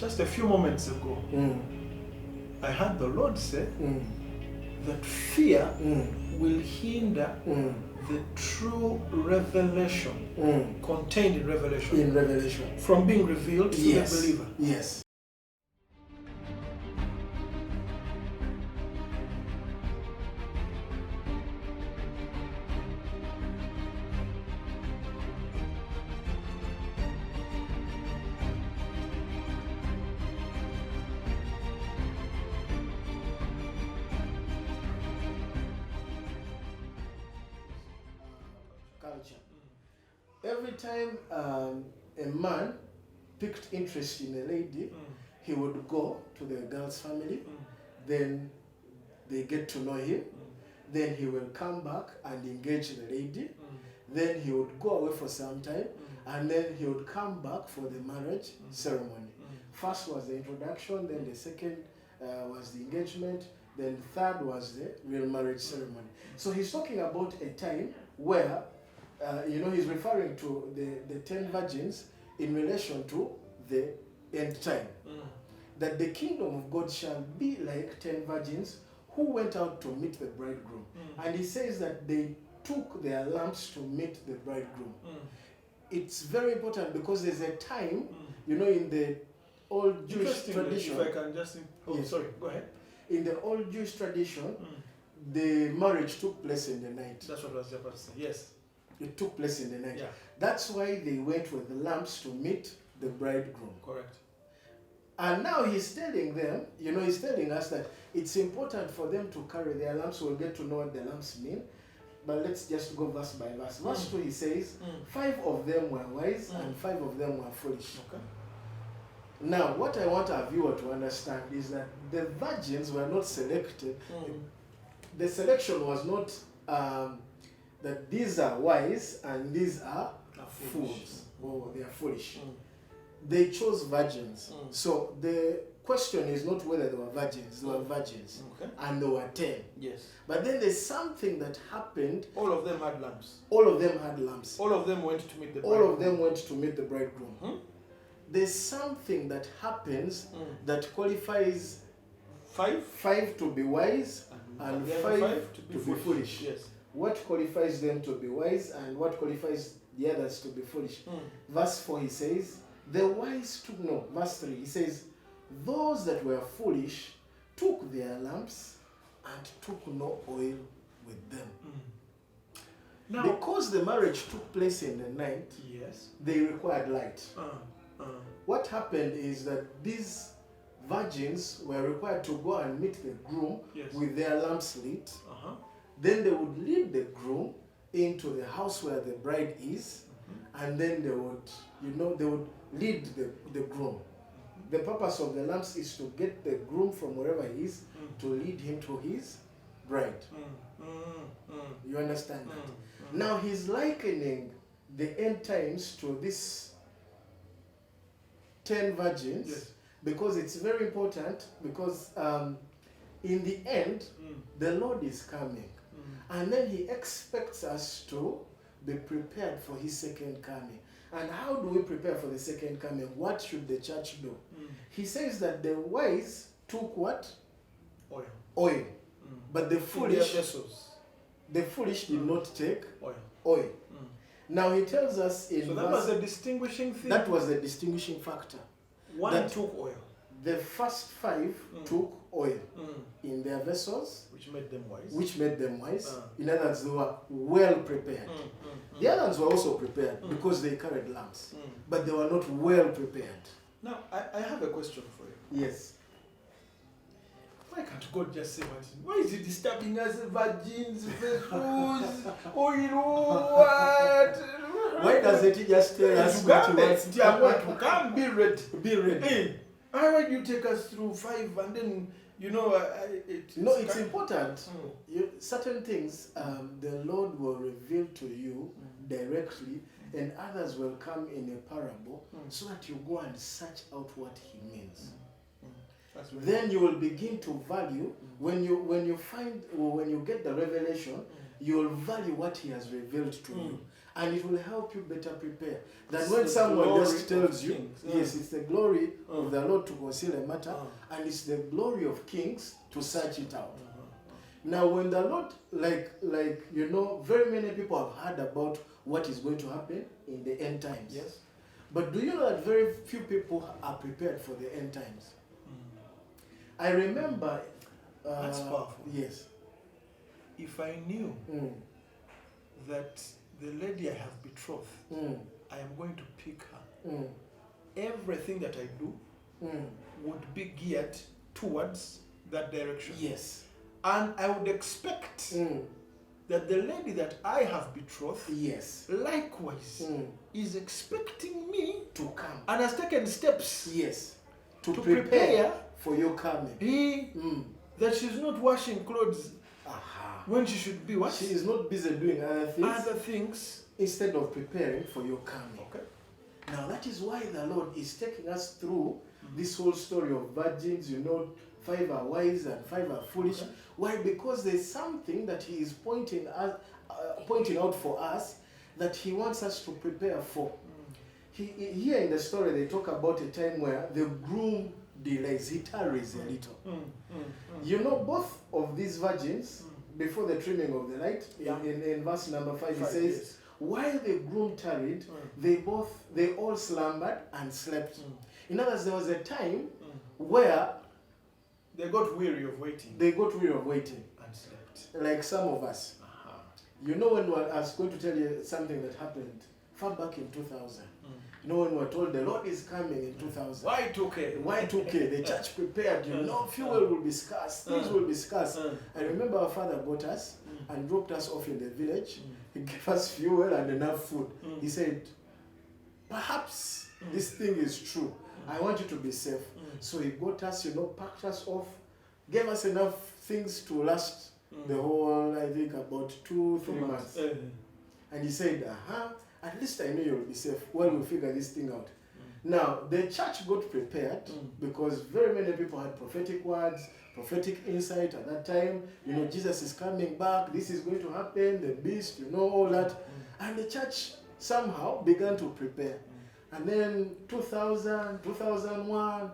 Just a few moments ago, I heard the Lord say that fear will hinder the true revelation contained in Revelation from being revealed to the believer. Yes. Culture. Every time a man picked interest in a lady, he would go to the girl's family, then they get to know him, then he will come back and engage the lady, then he would go away for some time, and then he would come back for the marriage ceremony. First was the introduction, then the second was the engagement, then the third was the real marriage ceremony. So he's talking about a time where he's referring to the 10 virgins in relation to the end time. That the kingdom of God shall be like 10 virgins who went out to meet the bridegroom. And he says that they took their lamps to meet the bridegroom. It's very important because there's a time, in the old Jewish tradition. If I can just... sorry, go ahead. In the old Jewish tradition, the marriage took place in the night. That's what I was about to say, yes. It took place in the night. Yeah. That's why they went with the lamps to meet the bridegroom. Correct. And now he's telling them, he's telling us that it's important for them to carry their lamps. We'll get to know what the lamps mean. But let's just go verse by verse. Verse 2, he says, 5 of them were wise and 5 of them were foolish. Okay. Now, what I want our viewer to understand is that the virgins were not selected. The selection was not that these are wise and these are fools. Or they are foolish. They chose virgins. So the question is not whether they were virgins. They were virgins. Okay. And there were 10. Yes. But then there's something that happened. All of them had lamps. All of them had lamps. All of them went to meet the bridegroom. All of them went to meet the bridegroom. There's something that happens that qualifies 5 to be wise and 5 to be foolish. Yes. What qualifies them to be wise and what qualifies the others to be foolish? Verse 4 he says, the wise took no. Verse 3 he says, those that were foolish took their lamps and took no oil with them. Now, because the marriage took place in the night, yes, they required light. What happened is that these virgins were required to go and meet the groom with their lamps lit. Then they would lead the groom into the house where the bride is, and then they would, they would lead the groom. The purpose of the lamps is to get the groom from wherever he is to lead him to his bride. You understand that? Now he's likening the end times to this 10 virgins because it's very important because in the end, the Lord is coming. And then he expects us to be prepared for his second coming. And how do we prepare for the second coming? What should the church do? He says that the wise took what? Oil. But the foolish did not take oil. Now he tells us in so that was the distinguishing thing. That was the distinguishing factor. One took oil. The first 5 took oil in their vessels, which made them wise. In other words, they were well prepared. The others were also prepared because they carried lamps, but they were not well prepared. Now, I have a question for you. Yes. Why can't God just say what? Why is He disturbing us, virgins, vessels, oil, what? Why doesn't He just tell us what He wants to come? Be ready. Be ready. Hey, why do you take us through 5 and then, it's important. Certain things the Lord will reveal to you directly, and others will come in a parable so that you go and search out what He means. Then you will begin to value when you find or when you get the revelation, you will value what He has revealed to you. And it will help you better prepare than It's when the someone glory just tells of you, kings. yes, it's the glory of the Lord to conceal a matter, and it's the glory of kings to search it out. Now, when the Lord, like you know, very many people have heard about what is going to happen in the end times. Yes. But do you know that very few people are prepared for the end times? I remember... That's powerful. Yes. If I knew that the lady I have betrothed, I am going to pick her, everything that I do would be geared towards that direction. Yes. And I would expect that the lady that I have betrothed, yes, likewise, is expecting me to come and has taken steps, yes, to prepare for your coming. That she's not washing clothes when she should be washing. She is not busy doing other things instead of preparing for your coming. Okay. Now that is why the Lord is taking us through this whole story of virgins. You know, 5 are wise and 5 are foolish. Okay. Why? Because there's something that He is pointing out for us that He wants us to prepare for. Here in the story, they talk about a time where the groom delays, he tarries a little. You know, both of these virgins, before the trimming of the light, in verse number 5, it says, while the groom tarried, they all slumbered and slept. In other words, there was a time where they got weary of waiting. They got weary of waiting. And slept. Like some of us. You know, when I was going to tell you something that happened far back in 2000. You know, when we were told the Lord is coming in 2000. Y2K, the church prepared, you know, fuel will be scarce, things will be scarce. I remember our father got us and dropped us off in the village. He gave us fuel and enough food. He said, perhaps this thing is true. I want you to be safe. So he got us, you know, packed us off, gave us enough things to last the whole, I think, about 2-3 months. And he said, at least I know you'll be safe. Well, we'll figure this thing out. Now, the church got prepared because very many people had prophetic words, prophetic insight at that time. You know, Jesus is coming back. This is going to happen. The beast, you know, all that. And the church somehow began to prepare. And then 2000, 2001,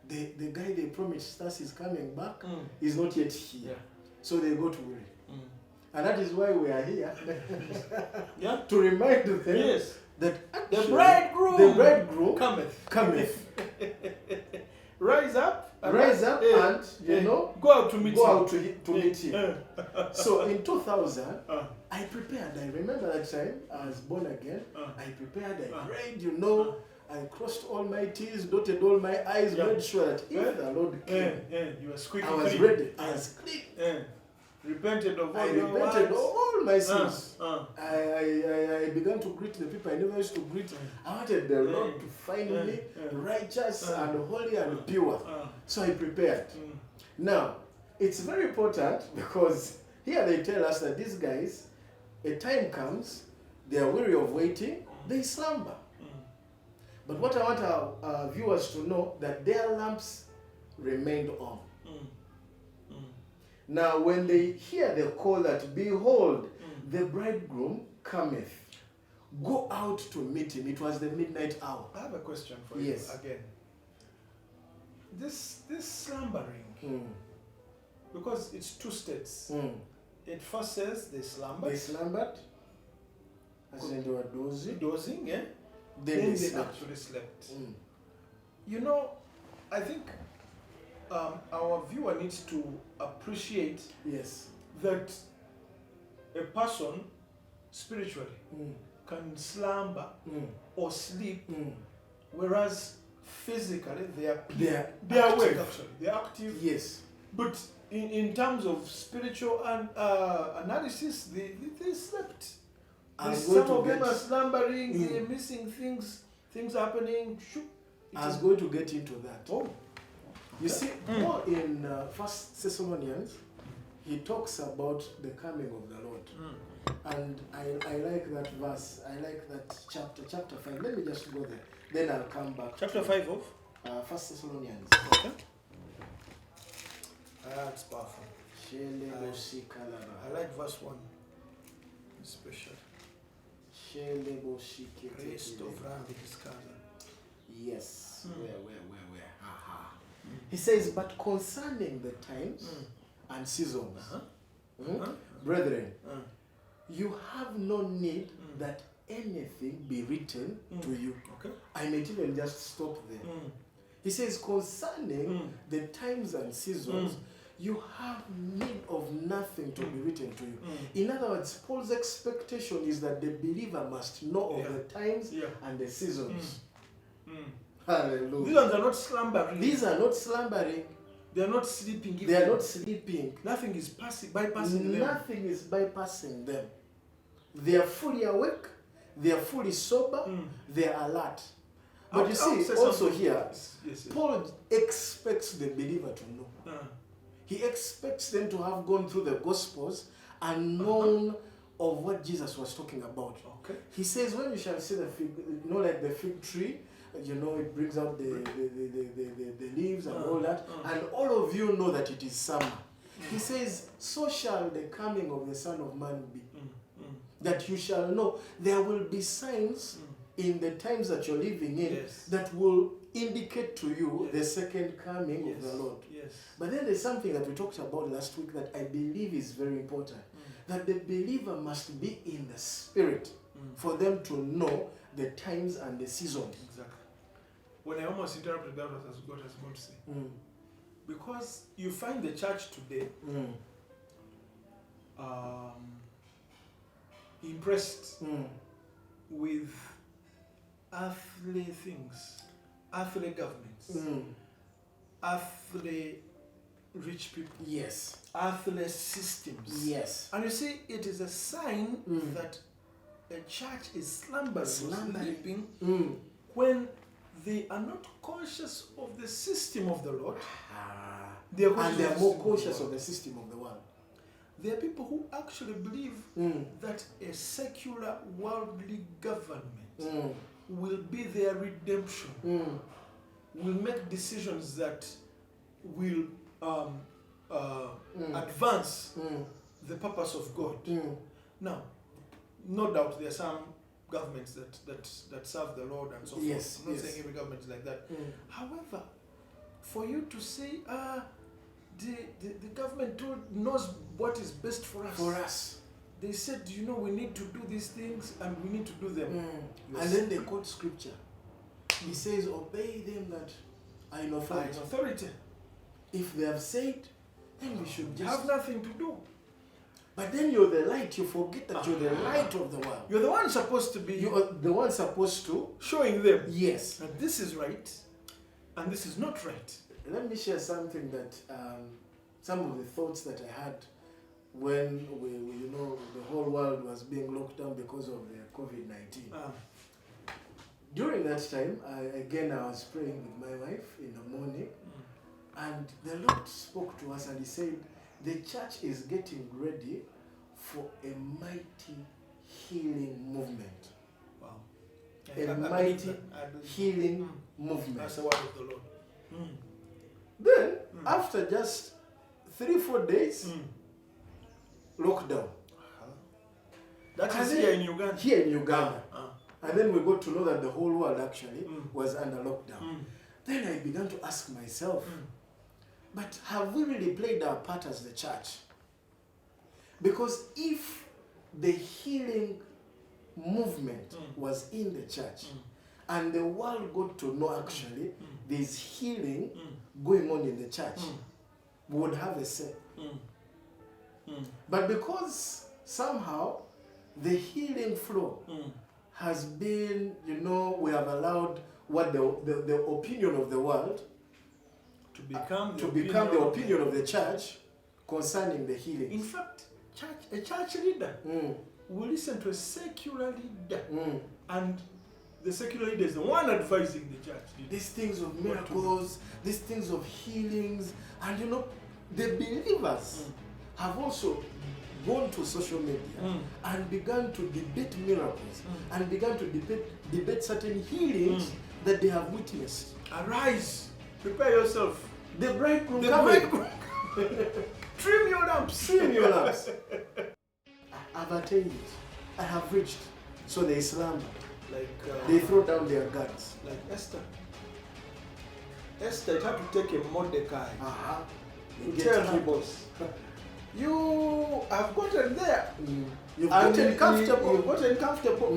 the guy they promised us is coming back. Is not yet here. So they got worried. And that is why we are here. To remind them that actually, the bridegroom cometh. Rise up and you know, go out to meet him. So in 2000, I prepared. I remember that time I was born again. I prepared, I prayed, you know. I crossed all my T's, dotted all my I's, made sure that if the Lord came, you were squeaky I was ready. I was clean. Repented of all all my sins. I began to greet the people I never used to greet. I wanted the Lord to find me righteous and holy and pure. So I prepared. Now, it's very important because here they tell us that these guys, a time comes, they are weary of waiting, they slumber. But what I want our viewers to know, that their lamps remained on. Now, when they hear the call that, behold, the bridegroom cometh, go out to meet him. It was the midnight hour. I have a question for you again. This slumbering, because it's 2 states. It first says they slumbered. They slumbered. As in they were dozing, Then they actually slept. You know, I think our viewer needs to appreciate that a person spiritually can slumber or sleep, whereas physically they are awake. Actually, they are active. Yes, but in terms of spiritual analysis, they slept. Some of them are slumbering. They're missing things. Things happening. I was going to get into that. You see, Paul in 1 Thessalonians, he talks about the coming of the Lord. And I like that verse. I like that chapter 5. Let me just go there. Then I'll come back. Chapter 5 of? 1 Thessalonians. Okay. That's powerful. I like verse 1 especially. Rest of Randy Discover. Yes. Where? Aha. He says, but concerning the times and seasons, brethren, you have no need that anything be written to you. Okay. I may even just stop there. He says, concerning the times and seasons, you have need of nothing to be written to you. In other words, Paul's expectation is that the believer must know of the times and the seasons. Hallelujah. These ones are not slumbering. These are not slumbering. They are not sleeping. They are not sleeping. Nothing is bypassing them. Nothing is bypassing them. They are fully awake. They are fully sober. They are alert. But you see, also here, Paul expects the believer to know. He expects them to have gone through the Gospels and known of what Jesus was talking about. Okay. He says, when you shall see the fig, like the fig tree, it brings out the leaves and all that, and all of you know that it is summer. He says, so shall the coming of the Son of Man be. That you shall know. There will be signs in the times that you're living in that will indicate to you the second coming of the Lord. But then there's something that we talked about last week that I believe is very important. That the believer must be in the Spirit for them to know the times and the seasons. Exactly. When I almost interrupted that, what God has going to say. Because you find the church today impressed with earthly things, earthly governments, earthly rich people, earthly systems. And you see, it is a sign that a church is sleeping when they are not conscious of the system of the Lord. They are more conscious of the system of the world. There are people who actually believe that a secular worldly government will be their redemption, will make decisions that will advance the purpose of God. Now, no doubt there are some governments that serve the Lord and so forth. I'm not saying every government is like that. However, for you to say, the government knows what is best for us. They said, we need to do these things and we need to do them. And then they quote scripture. He says, obey them that are in authority. If they have said, then we should just have nothing to do. But then you're the light. You forget that you're the light of the world. You're the one supposed to be. You are the one supposed to showing them. Yes. That this is right, and this is not right. Let me share something that some of the thoughts that I had when the whole world was being locked down because of the COVID-19. During that time, I was praying with my wife in the morning, and the Lord spoke to us and He said, the church is getting ready for a mighty healing movement. Wow. A mighty healing movement. That's the word of the Lord. Then, after just 3-4 days, lockdown. That is here in Uganda. Here in Uganda. And then we got to know that the whole world actually was under lockdown. Then I began to ask myself, but have we really played our part as the church? Because if the healing movement was in the church and the world got to know actually there's healing going on in the church, we would have a say. But because somehow the healing flow has been, we have allowed what the opinion of the world to become the opinion of the church concerning the healing. In fact, a church leader will listen to a secular leader, and the secular leader is the one advising the church leader. These things of miracles, these things of healings, and the believers have also gone to social media and begun to debate miracles and begun to debate certain healings that they have witnessed. Arise, prepare yourself. The bridegroom coming. Trim your lamps. Trim your lamps. I've attained it. I have reached. So they slumber. Like They throw down their guards. like Esther. Esther had to take a Mordecai You to get tell up. her boss, you have gotten there. You've And gotten comfortable. You've gotten comfortable.